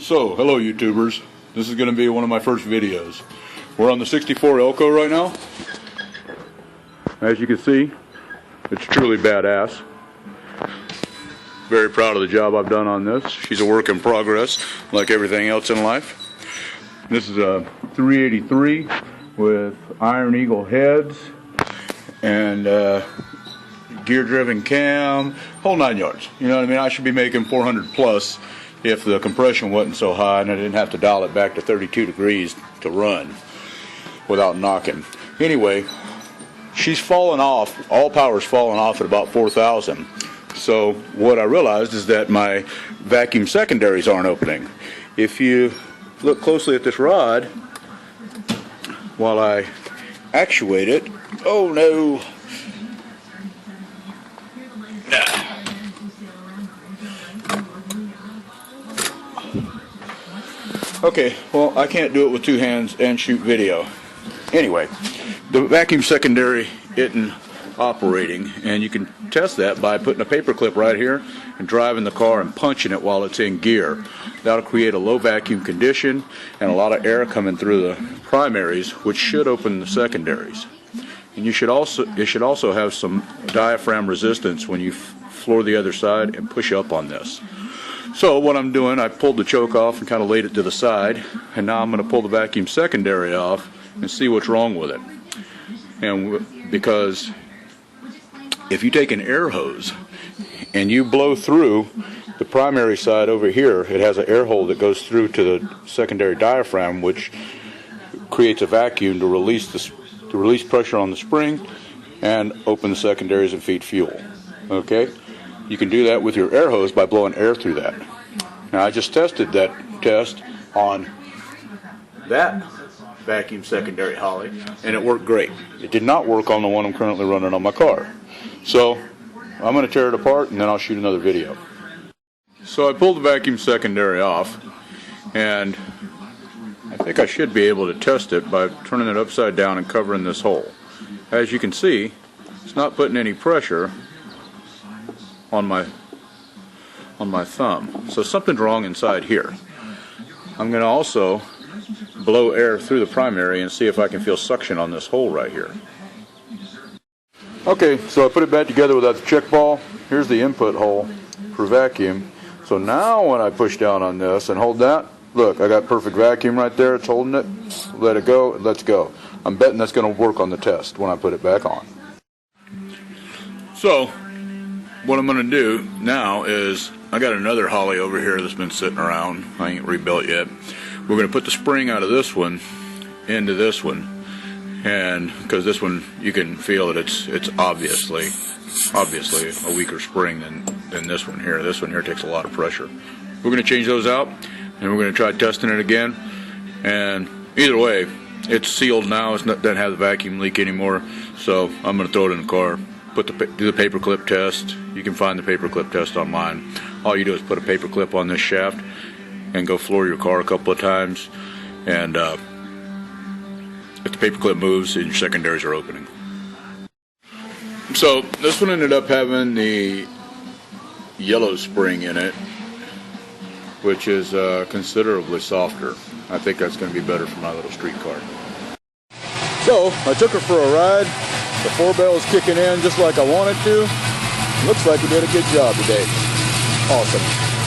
So, hello YouTubers. This is going to be one of my first videos. We're on the 64 Elko right now. As you can see, it's truly badass. Very proud of the job I've done on this. She's a work in progress, like everything else in life. This is a 383 with Iron Eagle heads and gear-driven cam, whole 9 yards. You know what I mean? I should be making 400 plus if the compression wasn't so high and I didn't have to dial it back to 32 degrees to run without knocking. Anyway, she's fallen off, all power's fallen off at about 4,000. So what I realized is that my vacuum secondaries aren't opening. If you look closely at this rod while I actuate it, oh no. Okay, well, I can't do it with two hands and shoot video. Anyway, the vacuum secondary isn't operating, and you can test that by putting a paper clip right here and driving the car and punching it while it's in gear. That'll create a low vacuum condition and a lot of air coming through the primaries, which should open the secondaries. And it should also have some diaphragm resistance when you floor the other side and push up on this. So what I'm doing, I pulled the choke off and kind of laid it to the side, and now I'm going to pull the vacuum secondary off and see what's wrong with it. And because if you take an air hose and you blow through the primary side over here, it has an air hole that goes through to the secondary diaphragm, which creates a vacuum to release pressure on the spring and open the secondaries and feed fuel. Okay? You can do that with your air hose by blowing air through that. Now I just tested that test on that vacuum secondary holley, and it worked great. It did not work on the one I'm currently running on my car. So I'm going to tear it apart and then I'll shoot another video. So I pulled the vacuum secondary off, and I think I should be able to test it by turning it upside down and covering this hole. As you can see, it's not putting any pressure on my thumb. So something's wrong inside here. I'm going to also blow air through the primary and see if I can feel suction on this hole right here. Okay, so I put it back together without the check ball. Here's the input hole for vacuum. So now when I push down on this and hold that, look, I got perfect vacuum right there. It's holding it. Let it go. Let's go. I'm betting that's going to work on the test when I put it back on. So what I'm going to do now is, I got another holley over here that's been sitting around. I ain't rebuilt yet. We're going to put the spring out of this one into this one, and because this one you can feel that it's obviously a weaker spring than this one here. This one here takes a lot of pressure. We're going to change those out, and we're going to try testing it again. And either way, it's sealed now. It doesn't have the vacuum leak anymore. So I'm going to throw it in the car. Do the paperclip test. You can find the paperclip test online. All you do is put a paperclip on this shaft and go floor your car a couple of times, and if the paperclip moves, then your secondaries are opening. So this one ended up having the yellow spring in it, which is considerably softer. I think that's going to be better for my little street car. So I took her for a ride. The 4-bell is kicking in just like I wanted to. Looks like we did a good job today. Awesome.